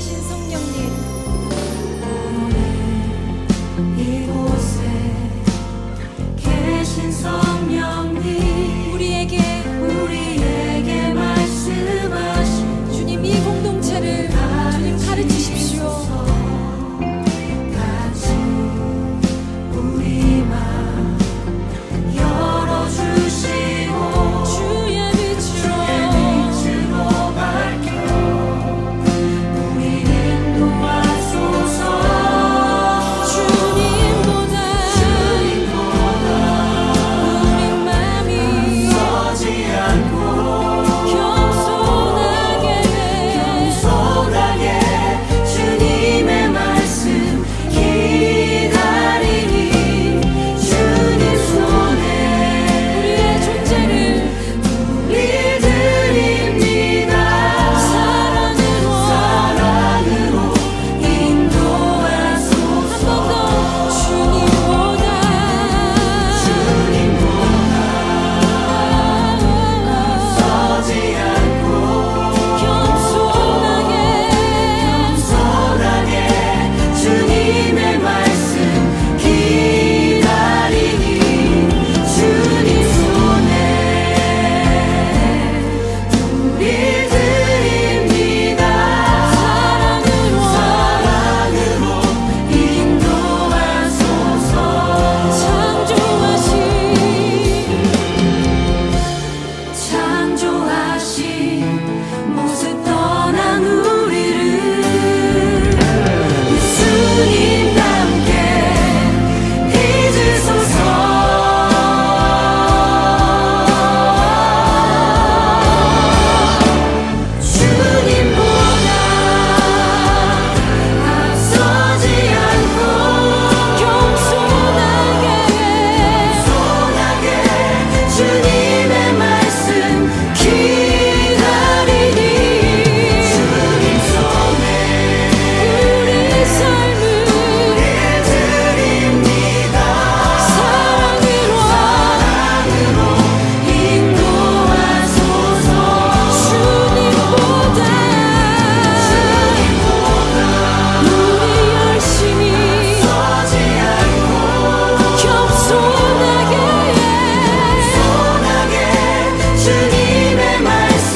계신 성령님, 이곳에 계신 성령님, 우리에게 말씀하신 주님 이 공동체를 주님 가르치십시오. 같이 우리 맘 열어주시고 주의 빛으로 밝혀 우리 인도하소서. 주님보다 우리 마음이 서지 않고 겸손하게 주님의 말씀 기다리니 주님 손에 우리의 존재를 우리 드립니다. 사랑으로 인도하소서. 한 번 더 주님보다 서지 않고 겸손하게 주님의 말씀 기다리니 주님 손에 우리 드립니다. 사랑으로 인도하소서. 창조하신 모습 떠난 우리를 예수님과 함께 빚으소서. 주님보다 앞서지 않고 겸손하게 주님의 말씀 기다리니 주님 손에 우리 삶을 드립니다. 사랑으로 인도하소서. 주님보다 우리 열심히 서지 않고 겸손하게 주님의 말씀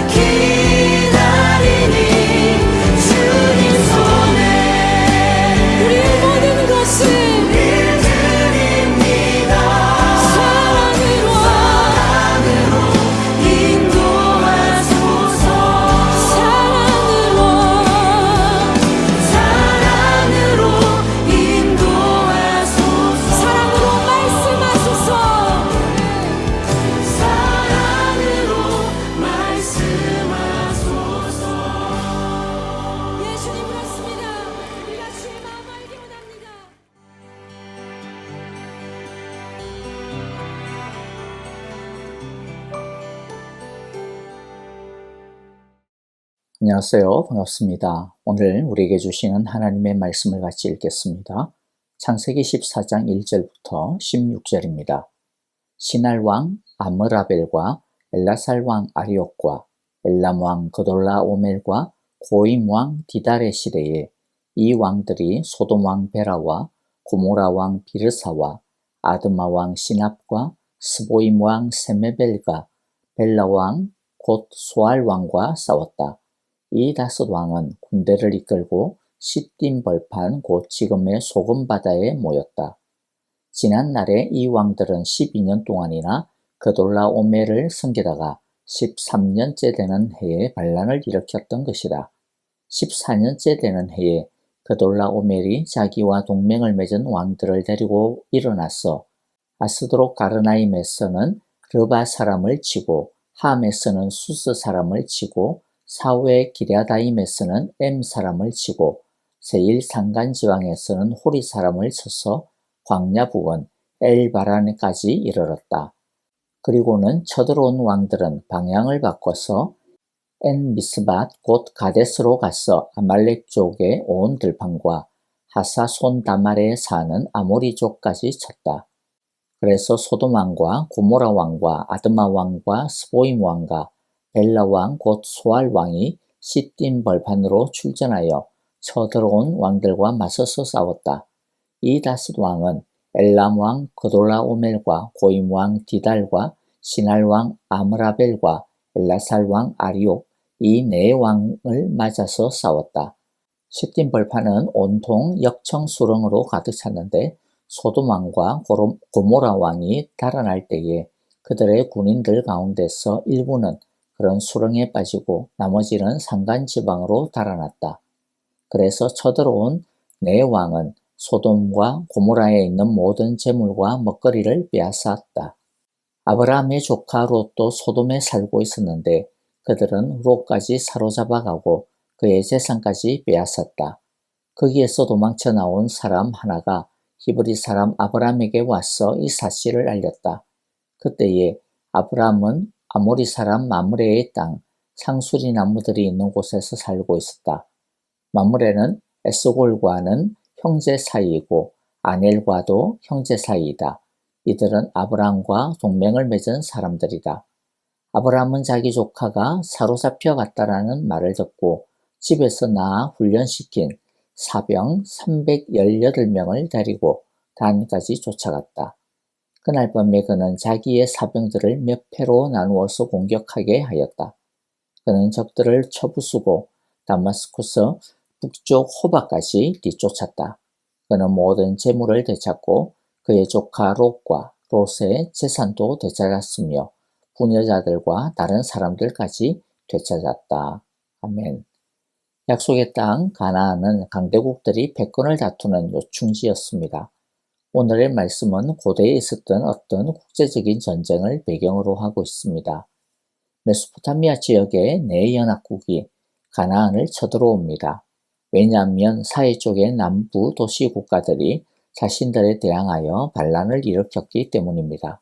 기다리니 주님 손에 우리의 모든 것을 드립니다. 사랑으로 인도하소서. 사랑으로 인도하소서. 사랑으로 말씀하소서. 사랑으로 말씀하소서. 예수님 그렇습니다. 우리가 주의 마음 알기 원합니다. 안녕하세요. 반갑습니다. 오늘 우리에게 주시는 하나님의 말씀을 같이 읽겠습니다. 창세기 14장 1절부터 16절입니다. 시날 왕 아므라벨과 엘라살 왕 아리옥과 엘람 왕 그돌라오멜과 고임 왕 디달의 시대에 이 왕들이 소돔 왕 베라와 고모라 왕 비르사와 아드마 왕 시납과 스보임 왕 세메벨과 벨라 왕 곧 소알 왕과 싸웠다. 이 다섯 왕은 군대를 이끌고 시딤 벌판 곧 지금의 소금 바다에 모였다. 지난 날에 이 왕들은 12년 동안이나 그돌라오멜을 섬기다가 13년째 되는 해에 반란을 일으켰던 것이다. 14년째 되는 해에 그돌라오멜이 자기와 동맹을 맺은 왕들을 데리고 일어나서 아스드롯 가르나임에서는 르바 사람을 치고 함에서는 수스 사람을 치고 사후의 기랴다임에서는 엠 사람을 치고 세일 산간 지방에서는 호리 사람을 쳐서 광야 부근 엘바란까지 이르렀다. 그리고는 쳐들어온 왕들은 방향을 바꿔서 엔 미스밧 곧 가데스로 가서 아말렉 쪽의 온 들판과 하사손 다말에 사는 아모리족까지 쳤다. 그래서 소돔 왕과 고모라 왕과 아드마 왕과 스보임 왕과 벨라 왕 곧 소알 왕이 시딤 벌판으로 출전하여 쳐들어온 왕들과 맞서서 싸웠다. 이 다윗 왕은 엘람 왕 그돌라오멜과 고임 왕 디달과 시날 왕 아므라벨과 엘라살 왕 아리옥 이 네 왕을 맞아서 싸웠다. 시딤 벌판은 온통 역청 수렁으로 가득 찼는데 소돔 왕과 고모라 왕이 달아날 때에 그들의 군인들 가운데서 일부는 그런 수렁에 빠지고 나머지는 산간 지방으로 달아났다. 그래서 쳐들어온 네 왕은 소돔과 고모라에 있는 모든 재물과 먹거리를 빼앗았다. 아브라함의 조카 롯도 소돔에 살고 있었는데 그들은 롯까지 사로잡아가고 그의 재산까지 빼앗았다. 거기에서 도망쳐 나온 사람 하나가 히브리 사람 아브라함에게 와서 이 사실을 알렸다. 그때에 아브라함은 아모리 사람 마므레의 땅 상수리 나무들이 있는 곳에서 살고 있었다. 마므레는 에스골과는 형제 사이이고 아넬과도 형제 사이이다. 이들은 아브라함과 동맹을 맺은 사람들이다. 아브라함은 자기 조카가 사로잡혀 갔다라는 말을 듣고 집에서 낳아 훈련시킨 사병 318명을 데리고 단까지 쫓아갔다. 그날 밤에 그는 자기의 사병들을 몇 패로 나누어서 공격하게 하였다. 그는 적들을 쳐부수고 다마스쿠스 북쪽 호바까지 뒤쫓았다. 그는 모든 재물을 되찾고 그의 조카 롯과 롯의 재산도 되찾았으며 부녀자들과 다른 사람들까지 되찾았다. 아멘. 약속의 땅 가나안은 강대국들이 패권을 다투는 요충지였습니다. 오늘의 말씀은 고대에 있었던 어떤 국제적인 전쟁을 배경으로 하고 있습니다. 메소포타미아 지역의 네 연합국이 가나안을 쳐들어옵니다. 왜냐하면 사해 쪽의 남부 도시 국가들이 자신들에 대항하여 반란을 일으켰기 때문입니다.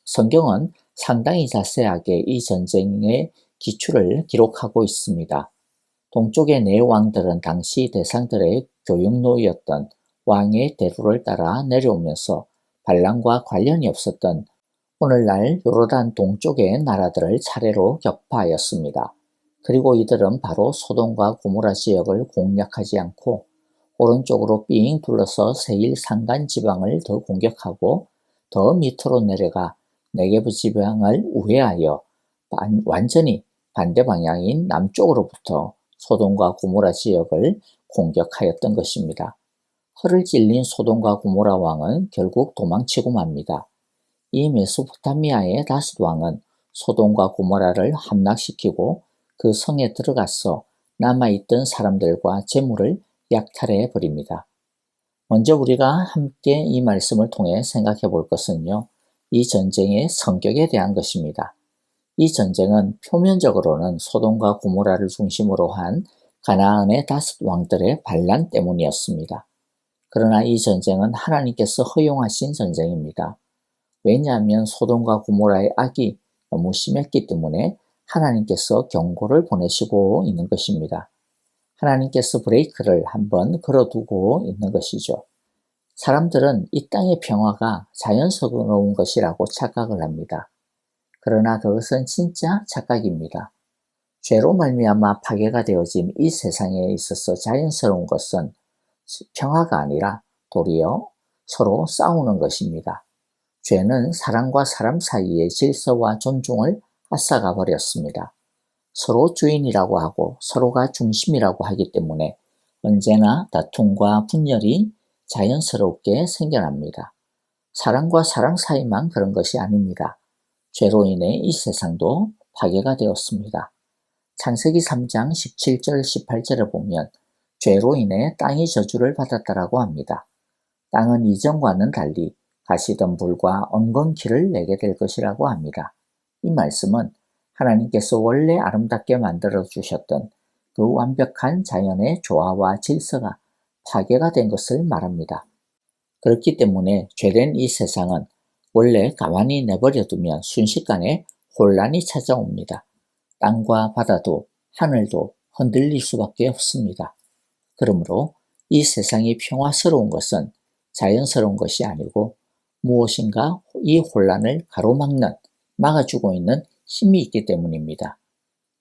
성경은 상당히 자세하게 이 전쟁의 기출을 기록하고 있습니다. 동쪽의 네 왕들은 당시 대상들의 교육노였던 왕의 대로를 따라 내려오면서 반란과 관련이 없었던 오늘날 요르단 동쪽의 나라들을 차례로 격파하였습니다. 그리고 이들은 바로 소돔과 고모라 지역을 공략하지 않고 오른쪽으로 삥 둘러서 세일 산간 지방을 더 공격하고 더 밑으로 내려가 네게브 지방을 우회하여 완전히 반대 방향인 남쪽으로부터 소돔과 고모라 지역을 공격하였던 것입니다. 허를 찔린 소돔과 고모라 왕은 결국 도망치고 맙니다. 이 메소포타미아의 다윗 왕은 소돔과 고모라를 함락시키고 그 성에 들어가서 남아있던 사람들과 재물을 약탈해 버립니다. 먼저 우리가 함께 이 말씀을 통해 생각해 볼 것은요, 이 전쟁의 성격에 대한 것입니다. 이 전쟁은 표면적으로는 소돔과 고모라를 중심으로 한 가나안의 다윗 왕들의 반란 때문이었습니다. 그러나 이 전쟁은 하나님께서 허용하신 전쟁입니다. 왜냐하면 소돔과 고모라의 악이 너무 심했기 때문에 하나님께서 경고를 보내시고 있는 것입니다. 하나님께서 브레이크를 한번 걸어두고 있는 것이죠. 사람들은 이 땅의 평화가 자연스러운 것이라고 착각을 합니다. 그러나 그것은 진짜 착각입니다. 죄로 말미암아 파괴가 되어진 이 세상에 있어서 자연스러운 것은 평화가 아니라 도리어 서로 싸우는 것입니다. 죄는 사람과 사람 사이의 질서와 존중을 앗아가 버렸습니다. 서로 주인이라고 하고 서로가 중심이라고 하기 때문에 언제나 다툼과 분열이 자연스럽게 생겨납니다. 사람과 사람 사이만 그런 것이 아닙니다. 죄로 인해 이 세상도 파괴가 되었습니다. 창세기 3장 17절 18절을 보면 죄로 인해 땅이 저주를 받았다라고 합니다. 땅은 이전과는 달리 가시덤불과 엉겅퀴를 내게 될 것이라고 합니다. 이 말씀은 하나님께서 원래 아름답게 만들어 주셨던 그 완벽한 자연의 조화와 질서가 파괴가 된 것을 말합니다. 그렇기 때문에 죄된 이 세상은 원래 가만히 내버려두면 순식간에 혼란이 찾아옵니다. 땅과 바다도 하늘도 흔들릴 수밖에 없습니다. 그러므로 이 세상이 평화스러운 것은 자연스러운 것이 아니고 무엇인가 이 혼란을 가로막는, 막아주고 있는 힘이 있기 때문입니다.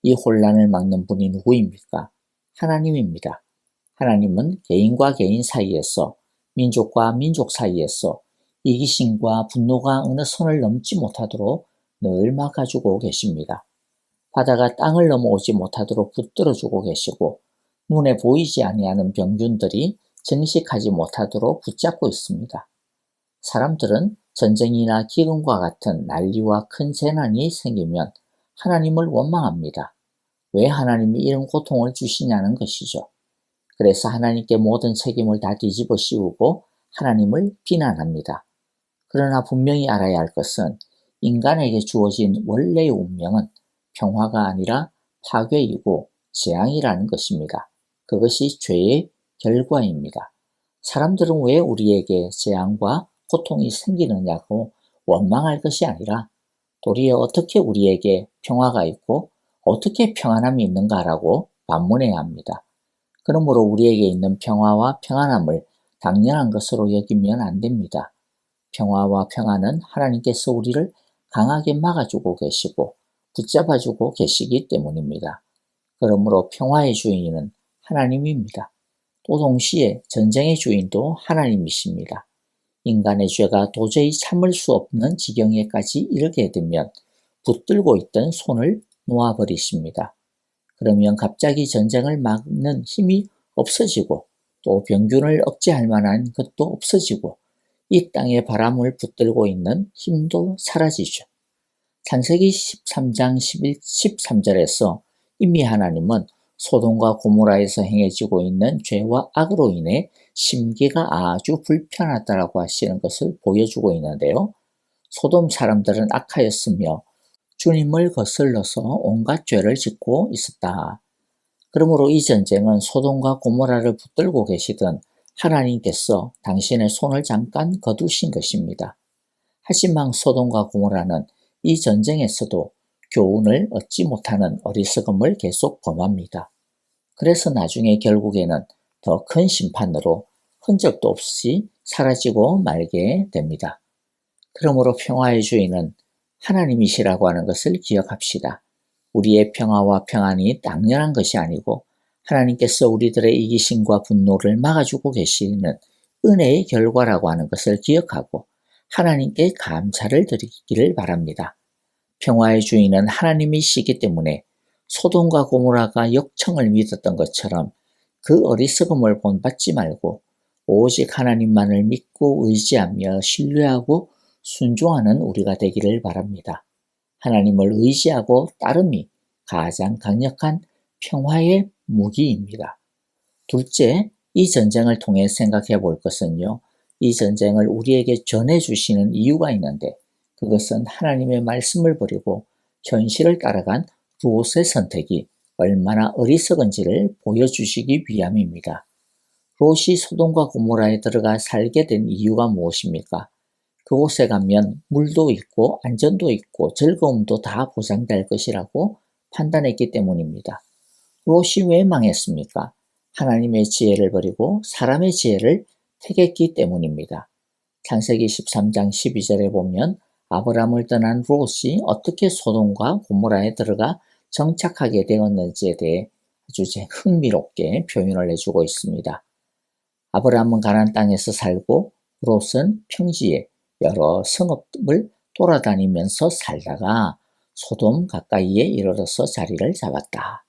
이 혼란을 막는 분이 누구입니까? 하나님입니다. 하나님은 개인과 개인 사이에서, 민족과 민족 사이에서 이기심과 분노가 어느 선을 넘지 못하도록 늘 막아주고 계십니다. 바다가 땅을 넘어오지 못하도록 붙들어주고 계시고, 눈에 보이지 아니하는 병균들이 증식하지 못하도록 붙잡고 있습니다. 사람들은 전쟁이나 기근과 같은 난리와 큰 재난이 생기면 하나님을 원망합니다. 왜 하나님이 이런 고통을 주시냐는 것이죠. 그래서 하나님께 모든 책임을 다 뒤집어 씌우고 하나님을 비난합니다. 그러나 분명히 알아야 할 것은 인간에게 주어진 원래의 운명은 평화가 아니라 파괴이고 재앙이라는 것입니다. 그것이 죄의 결과입니다. 사람들은 왜 우리에게 재앙과 고통이 생기느냐고 원망할 것이 아니라 도리어 어떻게 우리에게 평화가 있고 어떻게 평안함이 있는가라고 반문해야 합니다. 그러므로 우리에게 있는 평화와 평안함을 당연한 것으로 여기면 안 됩니다. 평화와 평안은 하나님께서 우리를 강하게 막아주고 계시고 붙잡아주고 계시기 때문입니다. 그러므로 평화의 주인은 하나님입니다. 또 동시에 전쟁의 주인도 하나님이십니다. 인간의 죄가 도저히 참을 수 없는 지경에까지 이르게 되면 붙들고 있던 손을 놓아버리십니다. 그러면 갑자기 전쟁을 막는 힘이 없어지고 또 병균을 억제할 만한 것도 없어지고 이 땅의 바람을 붙들고 있는 힘도 사라지죠. 창세기 13장 13절에서 이미 하나님은 소돔과 고모라에서 행해지고 있는 죄와 악으로 인해 심기가 아주 불편하다라고 하시는 것을 보여주고 있는데요. 소돔 사람들은 악하였으며 주님을 거슬러서 온갖 죄를 짓고 있었다. 그러므로 이 전쟁은 소돔과 고모라를 붙들고 계시던 하나님께서 당신의 손을 잠깐 거두신 것입니다. 하지만 소돔과 고모라는 이 전쟁에서도 교훈을 얻지 못하는 어리석음을 계속 범합니다. 그래서 나중에 결국에는 더 큰 심판으로 흔적도 없이 사라지고 말게 됩니다. 그러므로 평화의 주인은 하나님이시라고 하는 것을 기억합시다. 우리의 평화와 평안이 당연한 것이 아니고 하나님께서 우리들의 이기심과 분노를 막아주고 계시는 은혜의 결과라고 하는 것을 기억하고 하나님께 감사를 드리기를 바랍니다. 평화의 주인은 하나님이시기 때문에 소돔과 고모라가 역청을 믿었던 것처럼 그 어리석음을 본받지 말고 오직 하나님만을 믿고 의지하며 신뢰하고 순종하는 우리가 되기를 바랍니다. 하나님을 의지하고 따름이 가장 강력한 평화의 무기입니다. 둘째, 이 전쟁을 통해 생각해 볼 것은요. 이 전쟁을 우리에게 전해주시는 이유가 있는데 그것은 하나님의 말씀을 버리고 현실을 따라간 롯의 선택이 얼마나 어리석은지를 보여주시기 위함입니다. 롯이 소돔과 고모라에 들어가 살게 된 이유가 무엇입니까? 그곳에 가면 물도 있고 안전도 있고 즐거움도 다 보장될 것이라고 판단했기 때문입니다. 롯이 왜 망했습니까? 하나님의 지혜를 버리고 사람의 지혜를 택했기 때문입니다. 창세기 13장 12절에 보면 아브람을 떠난 롯이 어떻게 소돔과 고모라에 들어가 정착하게 되었는지에 대해 아주 흥미롭게 표현을 해주고 있습니다. 아브람은 가나안 땅에서 살고 롯은 평지에 여러 성읍을 돌아다니면서 살다가 소돔 가까이에 이르러서 자리를 잡았다.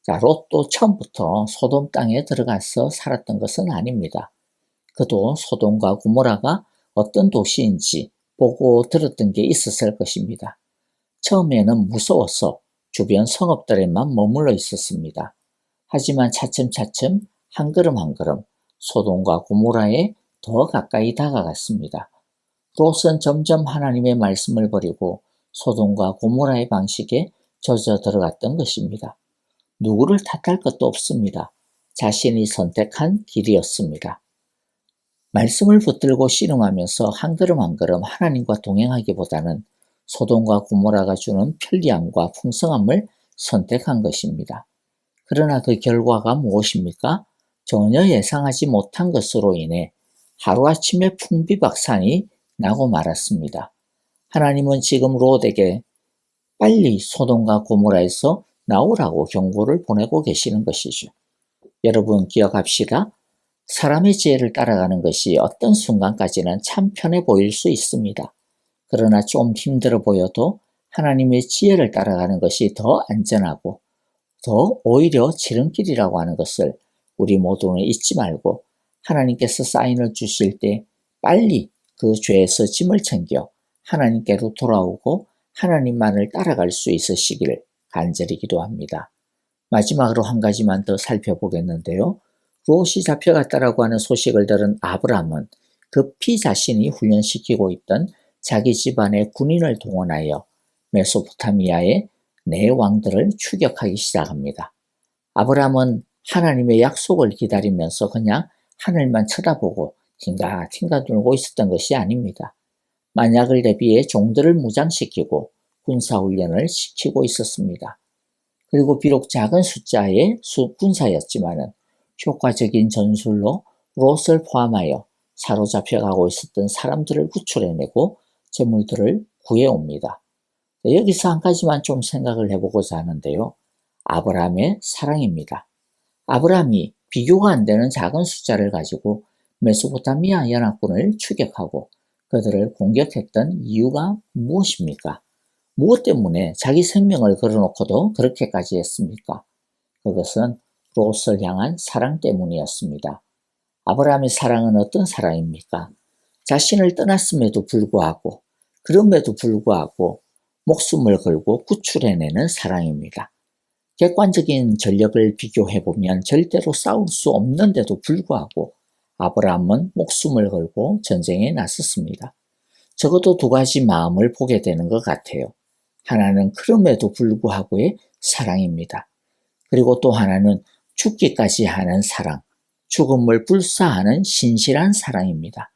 자, 롯도 처음부터 소돔 땅에 들어가서 살았던 것은 아닙니다. 그도 소돔과 고모라가 어떤 도시인지 보고 들었던 게 있었을 것입니다. 처음에는 무서워서 주변 성읍들에만 머물러 있었습니다. 하지만 차츰차츰 한 걸음 한 걸음 소돔과 고모라에 더 가까이 다가갔습니다. 롯은 점점 하나님의 말씀을 버리고 소돔과 고모라의 방식에 젖어 들어갔던 것입니다. 누구를 탓할 것도 없습니다. 자신이 선택한 길이었습니다. 말씀을 붙들고 씨름하면서 한 걸음 한 걸음 하나님과 동행하기보다는 소돔과 고모라가 주는 편리함과 풍성함을 선택한 것입니다. 그러나 그 결과가 무엇입니까? 전혀 예상하지 못한 것으로 인해 하루아침에 풍비박산이 나고 말았습니다. 하나님은 지금 롯에게 빨리 소돔과 고모라에서 나오라고 경고를 보내고 계시는 것이죠. 여러분 기억합시다. 사람의 지혜를 따라가는 것이 어떤 순간까지는 참 편해 보일 수 있습니다. 그러나 좀 힘들어 보여도 하나님의 지혜를 따라가는 것이 더 안전하고 더 오히려 지름길이라고 하는 것을 우리 모두는 잊지 말고 하나님께서 사인을 주실 때 빨리 그 죄에서 짐을 챙겨 하나님께로 돌아오고 하나님만을 따라갈 수 있으시기를 간절히 기도합니다. 마지막으로 한 가지만 더 살펴보겠는데요. 롯이 잡혀갔다라고 하는 소식을 들은 아브라함은 급히 자신이 훈련시키고 있던 자기 집안의 군인을 동원하여 메소포타미아의 네 왕들을 추격하기 시작합니다. 아브라함은 하나님의 약속을 기다리면서 그냥 하늘만 쳐다보고 팅가팅가 놀고 있었던 것이 아닙니다. 만약을 대비해 종들을 무장시키고 군사훈련을 시키고 있었습니다. 그리고 비록 작은 숫자의 군사였지만 효과적인 전술로 롯을 포함하여 사로잡혀가고 있었던 사람들을 구출해내고 재물들을 구해옵니다. 여기서 한 가지만 좀 생각을 해보고자 하는데요. 아브라함의 사랑입니다. 아브라함이 비교가 안 되는 작은 숫자를 가지고 메소포타미아 연합군을 추격하고 그들을 공격했던 이유가 무엇입니까? 무엇 때문에 자기 생명을 걸어놓고도 그렇게까지 했습니까? 그것은 롯을 향한 사랑 때문이었습니다. 아브라함의 사랑은 어떤 사랑입니까? 자신을 떠났음에도 불구하고 그럼에도 불구하고 목숨을 걸고 구출해내는 사랑입니다. 객관적인 전력을 비교해보면 절대로 싸울 수 없는데도 불구하고 아브라함은 목숨을 걸고 전쟁에 나섰습니다. 적어도 두 가지 마음을 보게 되는 것 같아요. 하나는 그럼에도 불구하고의 사랑입니다. 그리고 또 하나는 죽기까지 하는 사랑, 죽음을 불사하는 신실한 사랑입니다.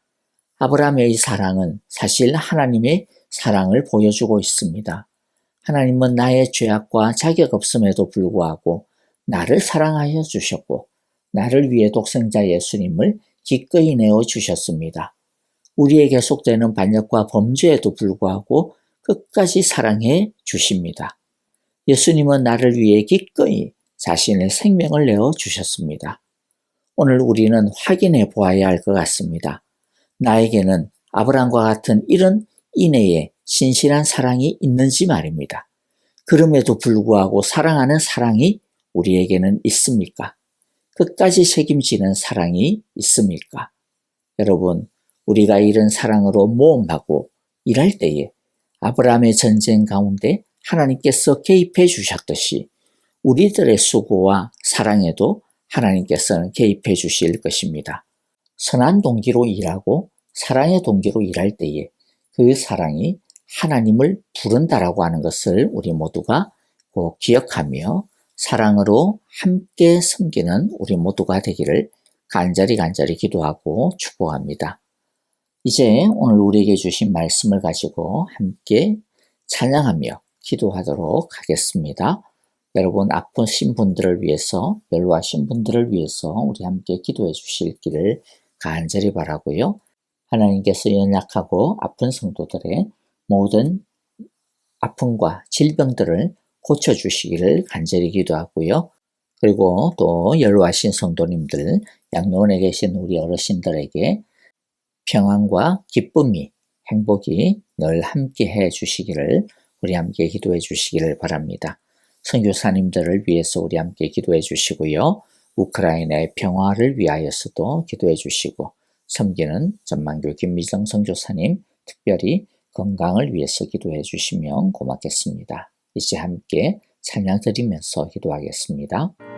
아브라함의 이 사랑은 사실 하나님의 사랑을 보여주고 있습니다. 하나님은 나의 죄악과 자격 없음에도 불구하고 나를 사랑하여 주셨고 나를 위해 독생자 예수님을 기꺼이 내어주셨습니다. 우리에게 속되는 반역과 범죄에도 불구하고 끝까지 사랑해 주십니다. 예수님은 나를 위해 기꺼이 자신의 생명을 내어주셨습니다. 오늘 우리는 확인해 보아야 할 것 같습니다. 나에게는 아브라함과 같은 이런 인애의 신실한 사랑이 있는지 말입니다. 그럼에도 불구하고 사랑하는 사랑이 우리에게는 있습니까? 끝까지 책임지는 사랑이 있습니까? 여러분, 우리가 이런 사랑으로 모험하고 일할 때에 아브라함의 전쟁 가운데 하나님께서 개입해 주셨듯이 우리들의 수고와 사랑에도 하나님께서는 개입해 주실 것입니다. 선한 동기로 일하고 사랑의 동기로 일할 때에 그 사랑이 하나님을 부른다라고 하는 것을 우리 모두가 꼭 기억하며 사랑으로 함께 섬기는 우리 모두가 되기를 간절히 기도하고 축복합니다. 이제 오늘 우리에게 주신 말씀을 가지고 함께 찬양하며 기도하도록 하겠습니다. 여러분 아프신 분들을 위해서, 연로하신 분들을 위해서 우리 함께 기도해 주실 길을 간절히 바라고요. 하나님께서 연약하고 아픈 성도들의 모든 아픔과 질병들을 고쳐주시기를 간절히 기도하고요. 그리고 또 연로하신 성도님들, 양로원에 계신 우리 어르신들에게 평안과 기쁨이, 행복이 늘 함께 해 주시기를 우리 함께 기도해 주시기를 바랍니다. 선교사님들을 위해서 우리 함께 기도해 주시고요. 우크라이나의 평화를 위하여서도 기도해 주시고 섬기는 전만교 김미정 선교사님 특별히 건강을 위해서 기도해 주시면 고맙겠습니다. 이제 함께 찬양 드리면서 기도하겠습니다.